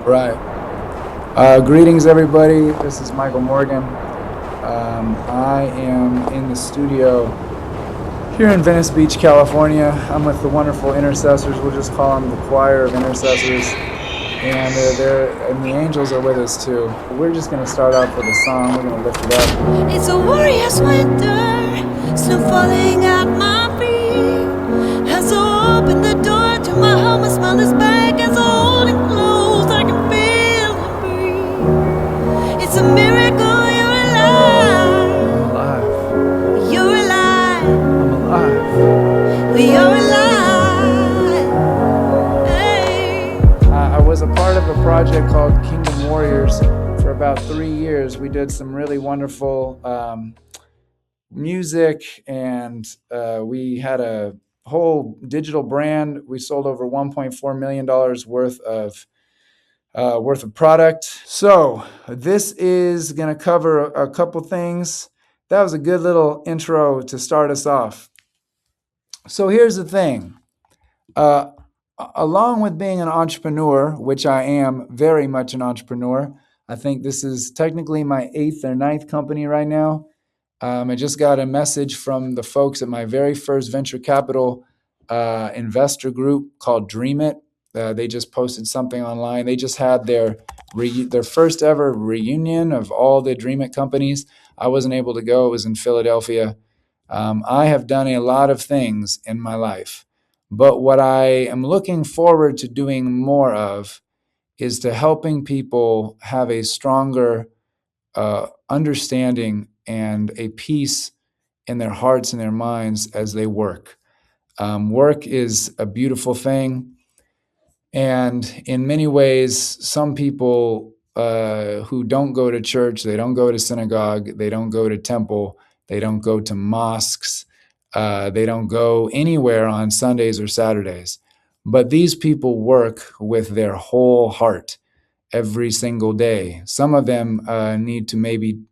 Right. Greetings, everybody. This is Michael Morgan. I am in the studio here in Venice Beach, California. I'm with the wonderful intercessors. We'll just call them the choir of intercessors. And and the angels are with us too. We're just going to start off with a song. We're going to lift it up. It's a warrior's winter, snow falling at my feet. Has opened the door to my home and smell his back as I hold him close. I can feel him breathe. It's a miracle you're alive. I'm alive. You're alive. I'm alive. You're alive. Hey. I was a part of a project called Kingdom Warriors for about 3 years. We did some really wonderful music, and we had a whole digital brand. We sold over $1.4 million worth of product. So this is going to cover a couple things. That was a good little intro to start us off. So here's the thing. Along with being an entrepreneur, which I am very much an entrepreneur, I think this is technically my 8th or 9th company right now. I just got a message from the folks at my very first venture capital investor group called Dream It. They just posted something online. They just had their first ever reunion of all the Dream It companies. I wasn't able to go. It was in Philadelphia. I have done a lot of things in my life, but what I am looking forward to doing more of is to helping people have a stronger understanding and a peace in their hearts and their minds as they work. Work is a beautiful thing. And in many ways, some people who don't go to church, they don't go to synagogue, they don't go to temple, they don't go to mosques, they don't go anywhere on Sundays or Saturdays. But these people work with their whole heart every single day. Some of them need to maybe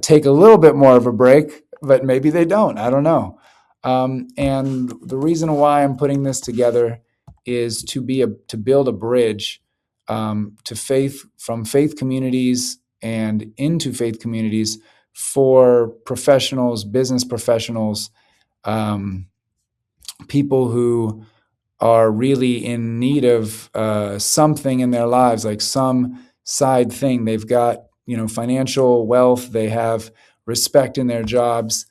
take a little bit more of a break, but maybe they don't. I don't know. And the reason why I'm putting this together is to build a bridge to faith, from faith communities and into faith communities for professionals, business professionals, people who are really in need of something in their lives, like some side thing. They've got, financial wealth, they have respect in their jobs,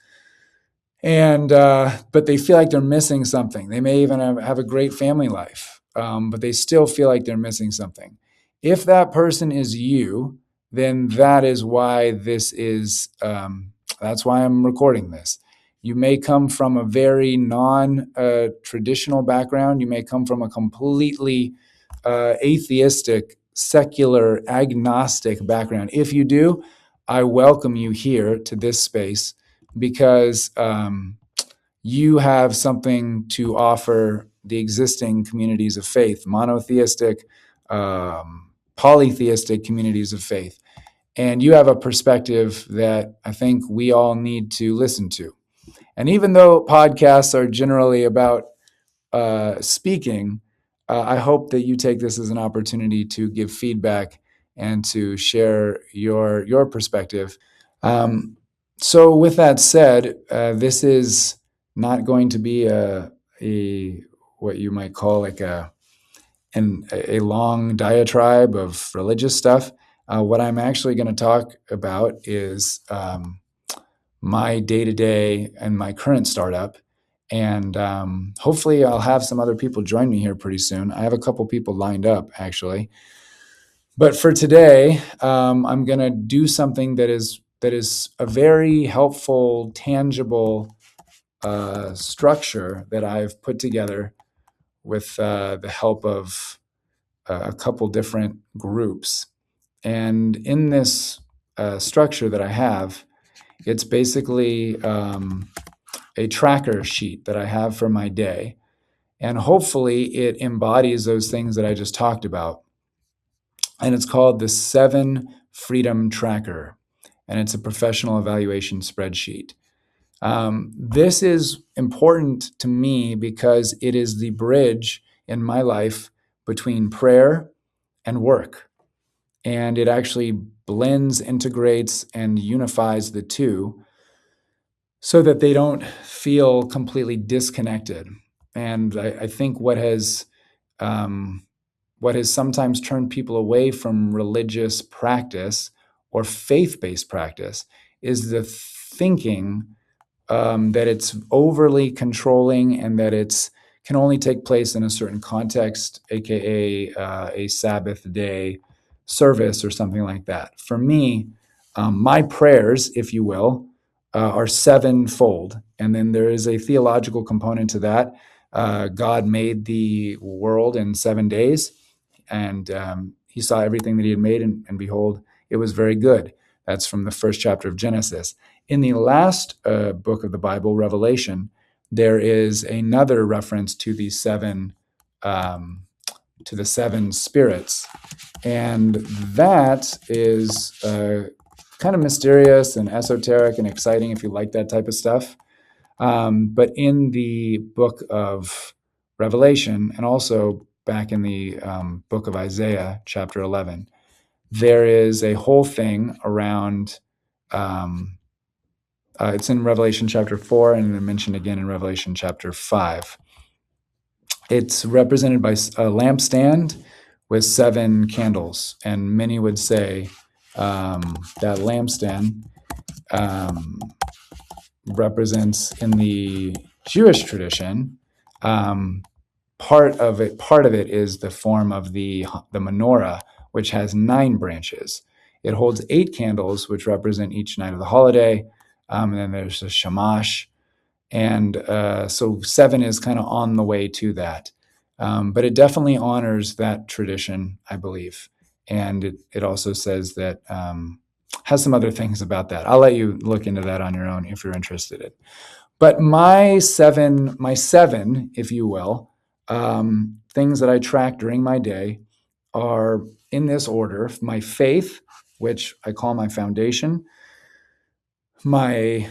and but they feel like they're missing something. They may even have a great family life, but they still feel like they're missing something. If that person is you, then that is why this is. That's why I'm recording this. You may come from a very non-traditional background. You may come from a completely atheistic, secular, agnostic background. If you do, I welcome you here to this space because you have something to offer the existing communities of faith, monotheistic, polytheistic communities of faith. And you have a perspective that I think we all need to listen to. And even though podcasts are generally about speaking, I hope that you take this as an opportunity to give feedback and to share your perspective. So with that said, this is not going to be a what you might call like a long diatribe of religious stuff. What I'm actually going to talk about is my day-to-day and my current startup. And hopefully I'll have some other people join me here pretty soon. I have a couple people lined up, actually. But for today, I'm going to do something that is a very helpful, tangible structure that I've put together with the help of a couple different groups. And in this structure that I have, it's basically a tracker sheet that I have for my day. And hopefully it embodies those things that I just talked about. And it's called the 7 Freedom Tracker. And it's a professional evaluation spreadsheet. This is important to me because it is the bridge in my life between prayer and work. And it actually blends, integrates, and unifies the two so that they don't feel completely disconnected. And I think what has sometimes turned people away from religious practice or faith-based practice is the thinking that it's overly controlling and that it's can only take place in a certain context, aka a Sabbath day service or something like that. For me, my prayers, if you will, are sevenfold, and then there is a theological component to that. God made the world in 7 days, and he saw everything that he had made, and behold, it was very good. That's from the first chapter of Genesis. In the last book of the Bible, Revelation, there is another reference to the seven spirits, and that is kind of mysterious and esoteric and exciting if you like that type of stuff. But in the book of Revelation, and also back in the book of Isaiah, chapter 11, there is a whole thing around, it's in Revelation chapter 4 and then mentioned again in Revelation chapter 5. It's represented by a lampstand with 7 candles, and many would say that lampstand represents, in the Jewish tradition, part of it is the form of the menorah, which has 9 branches. It holds 8 candles, which represent each night of the holiday, and then there's a shamash, and so 7 is kind of on the way to that. But it definitely honors that tradition, I believe, and it also says that has some other things about that. I'll let you look into that on your own if you're interested in. But my seven, if you will, things that I track during my day are in this order: my faith, which I call my foundation, my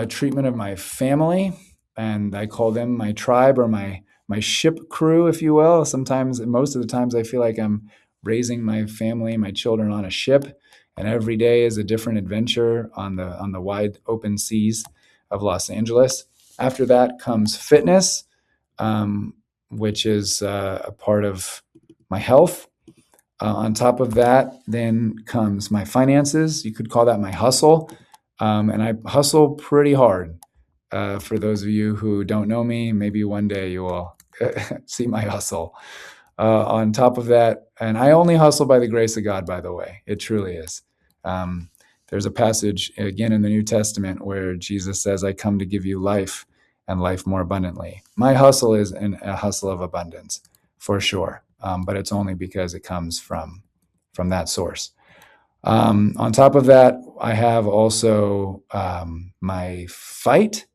treatment of my family, and I call them my tribe or my ship crew, if you will. Sometimes, most of the times, I feel like I'm raising my family, my children on a ship, and every day is a different adventure on the wide open seas of Los Angeles. After that comes fitness, which is a part of my health. On top of that, then comes my finances. You could call that my hustle. And I hustle pretty hard. For those of you who don't know me, maybe one day you will see my hustle. On top of that, and I only hustle by the grace of God, by the way. It truly is. There's a passage, again, in the New Testament where Jesus says, I come to give you life and life more abundantly. My hustle is a hustle of abundance, for sure. But it's only because it comes from that source. On top of that, I have also my fight,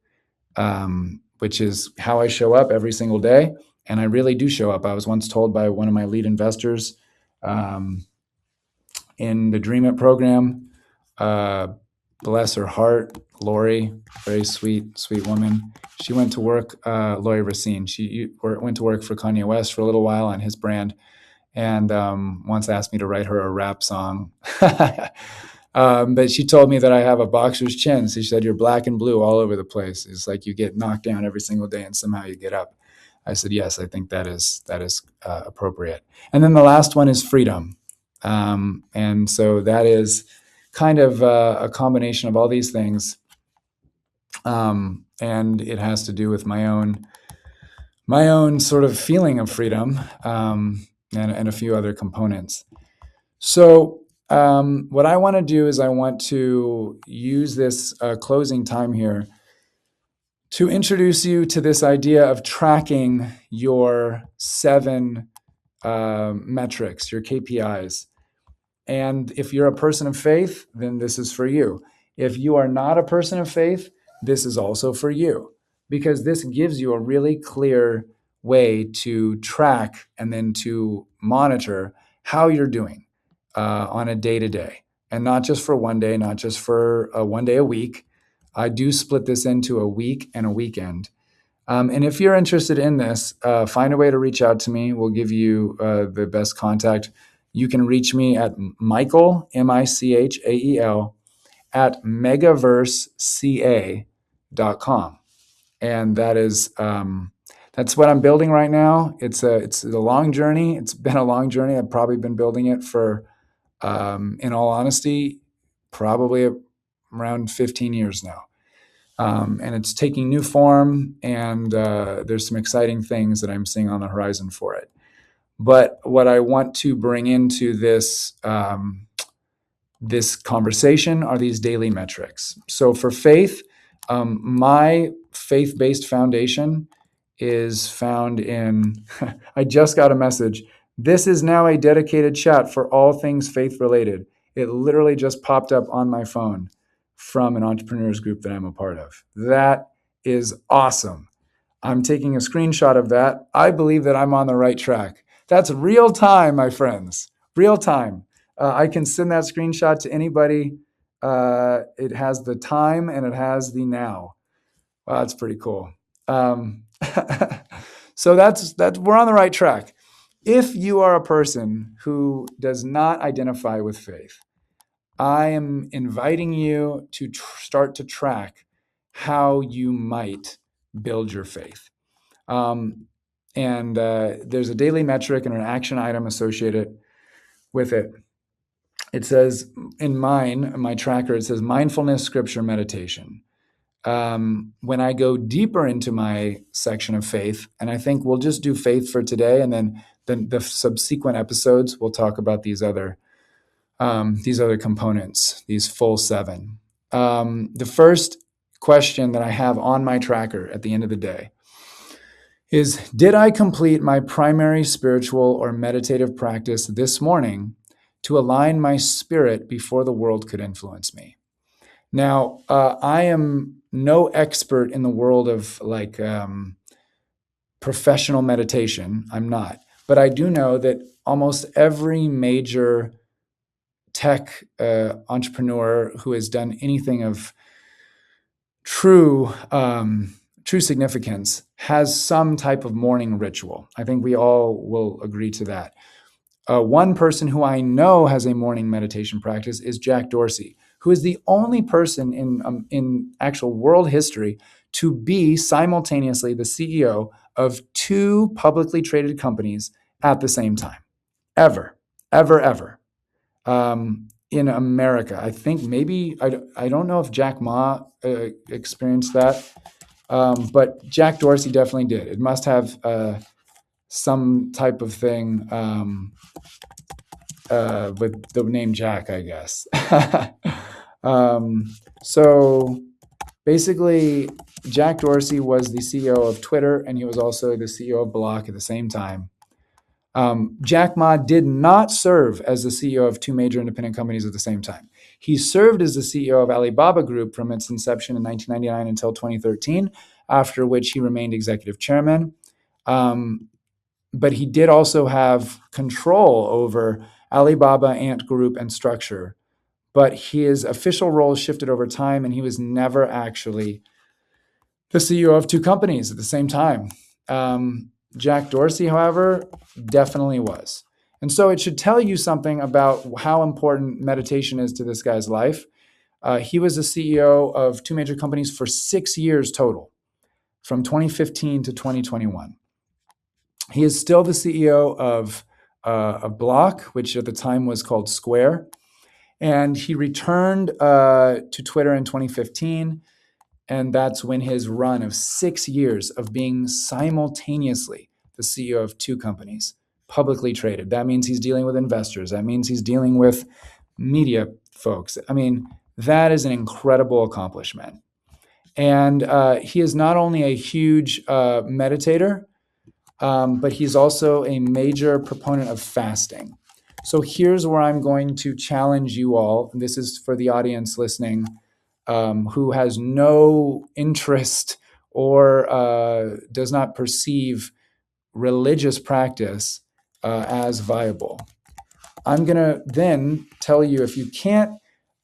which is how I show up every single day. And I really do show up. I was once told by one of my lead investors in the Dream It program, bless her heart, Lori, very sweet woman. She went to work, Lori Racine. She went to work for Kanye West for a little while on his brand, and once asked me to write her a rap song. But she told me that I have a boxer's chin. She said, you're black and blue all over the place. It's like you get knocked down every single day and somehow you get up. I said, yes, I think that is appropriate. And then the last one is freedom. And so that is kind of a combination of all these things. And it has to do with my own sort of feeling of freedom, and a few other components. So what I want to do is I want to use this closing time here to introduce you to this idea of tracking your 7 metrics, your KPIs. And if you're a person of faith, then this is for you. If you are not a person of faith, this is also for you, because this gives you a really clear way to track and then to monitor how you're doing on a day-to-day, and not just for one day, not just for one day a week. I do split this into a week and a weekend. And if you're interested in this, find a way to reach out to me. We'll give you the best contact. you can reach me at Michael, Michael, at megaverseca.com. And that's what I'm building right now. It's a long journey. It's been a long journey. I've probably been building it for, in all honesty, probably around 15 years now. And it's taking new form, and there's some exciting things that I'm seeing on the horizon for it. But what I want to bring into this conversation are these daily metrics. So for faith, my faith-based foundation is found in, I just got a message. This is now a dedicated chat for all things faith-related. It literally just popped up on my phone from an entrepreneurs group that I'm a part of. That is awesome. I'm taking a screenshot of that. I believe that I'm on the right track. That's real time, my friends. Real time. I can send that screenshot to anybody. It has the time and it has the now. Wow, that's pretty cool. So that's we're on the right track. If you are a person who does not identify with faith, I am inviting you to start to track how you might build your faith. And there's a daily metric and an action item associated with it. It says in my tracker, it says mindfulness, scripture, meditation. When I go deeper into my section of faith, and I think we'll just do faith for today, and then the subsequent episodes, we'll talk about these other components, these full 7. The first question that I have on my tracker at the end of the day is, did I complete my primary spiritual or meditative practice this morning to align my spirit before the world could influence me? Now, I am no expert in the world of professional meditation. I'm not. But I do know that almost every major tech entrepreneur who has done anything of true significance has some type of morning ritual. I think we all will agree to that. One person who I know has a morning meditation practice is Jack Dorsey, who is the only person in actual world history to be simultaneously the CEO of 2 publicly traded companies at the same time. Ever. In America. I think maybe, I don't know if Jack Ma experienced that, but Jack Dorsey definitely did. It must have some type of thing with the name Jack, I guess. So basically, Jack Dorsey was the CEO of Twitter, and he was also the CEO of Block at the same time. Jack Ma did not serve as the CEO of 2 major independent companies at the same time. He served as the CEO of Alibaba Group from its inception in 1999 until 2013, after which he remained executive chairman. But he did also have control over Alibaba, Ant Group, and Structure. But his official role shifted over time, and he was never actually the CEO of 2 companies at the same time. Jack Dorsey, however, definitely was. And so it should tell you something about how important meditation is to this guy's life. He was the CEO of 2 major companies for 6 years total, from 2015 to 2021. He is still the CEO of Block, which at the time was called Square. And he returned to Twitter in 2015. And that's when his run of 6 years of being simultaneously the CEO of 2 companies, publicly traded. That means he's dealing with investors. That means he's dealing with media folks. I mean, that is an incredible accomplishment. And he is not only a huge meditator, but he's also a major proponent of fasting. So here's where I'm going to challenge you all. This is for the audience listening, who has no interest or does not perceive religious practice as viable. I'm going to then tell you, if you can't,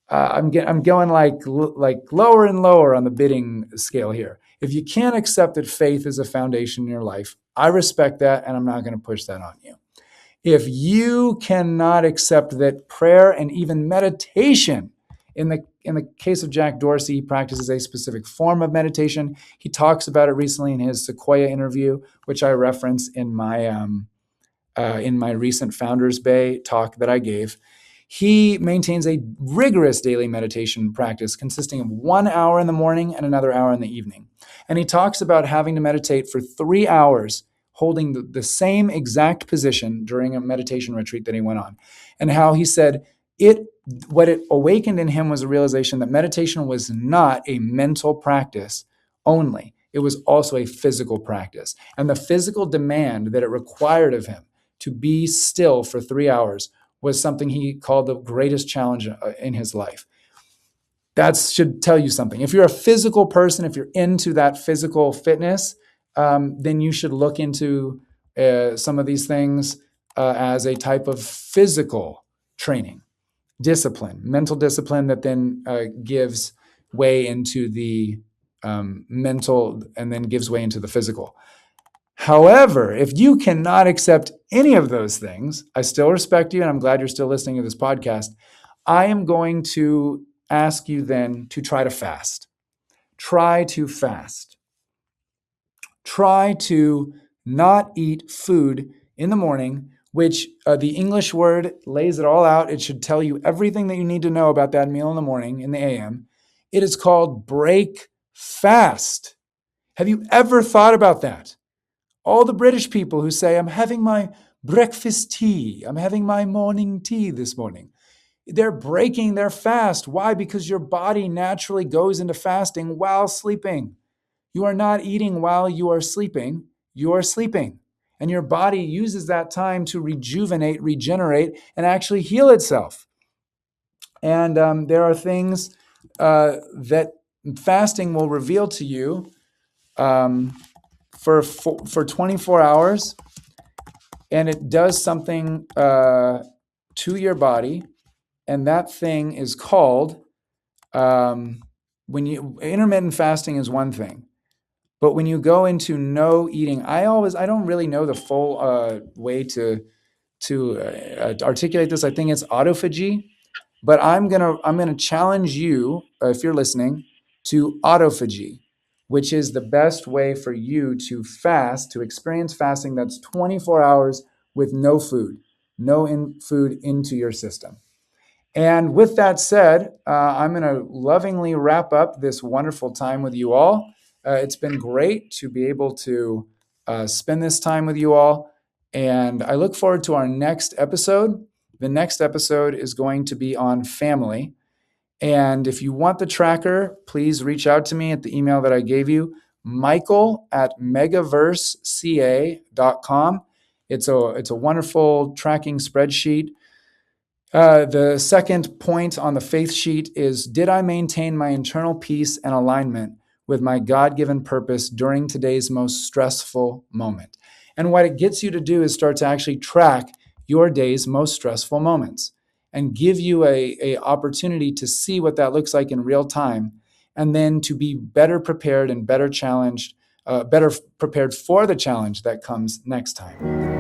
I'm going like lower and lower on the bidding scale here. If you can't accept that faith is a foundation in your life, I respect that, and I'm not going to push that on you. If you cannot accept that prayer and even meditation, in the case of Jack Dorsey, he practices a specific form of meditation. He talks about it recently in his Sequoia interview, which I reference in my recent Founders Bay talk that I gave. He maintains a rigorous daily meditation practice consisting of 1 hour in the morning and another hour in the evening. And he talks about having to meditate for 3 hours, holding the same exact position during a meditation retreat that he went on. And how he said what it awakened in him was a realization that meditation was not a mental practice only. It was also a physical practice. And the physical demand that it required of him to be still for 3 hours was something he called the greatest challenge in his life. That should tell you something. If you're a physical person, if you're into that physical fitness, then you should look into some of these things as a type of physical training, discipline, mental discipline that then gives way into the mental and then gives way into the physical. However, if you cannot accept any of those things, I still respect you, and I'm glad you're still listening to this podcast. I am going to ask you then to try to fast. Try to fast. Try to not eat food in the morning, which the English word lays it all out. It should tell you everything that you need to know about that meal in the morning, in the AM. It is called break fast. Have you ever thought about that? All the British people who say, I'm having my breakfast tea, I'm having my morning tea this morning. They're breaking their fast. Why? Because your body naturally goes into fasting while sleeping. You are not eating while you are sleeping. You are sleeping. And your body uses that time to rejuvenate, regenerate, and actually heal itself. And there are things that fasting will reveal to you for 24 hours, and it does something to your body, and that thing is called intermittent fasting is one thing, but when you go into no eating, I don't really know the full way to articulate this. I think it's autophagy, but I'm gonna challenge you, if you're listening, to autophagy, which is the best way for you to fast, to experience fasting that's 24 hours with no food, food into your system. And with that said, I'm going to lovingly wrap up this wonderful time with you all. It's been great to be able to spend this time with you all. And I look forward to our next episode. The next episode is going to be on family. And if you want the tracker, please reach out to me at the email that I gave you, michael@megaverseca.com. It's a wonderful tracking spreadsheet. The second point on the faith sheet is, did I maintain my internal peace and alignment with my God-given purpose during today's most stressful moment? And what it gets you to do is start to actually track your day's most stressful moments and give you a opportunity to see what that looks like in real time, and then to be better prepared and better prepared for the challenge that comes next time.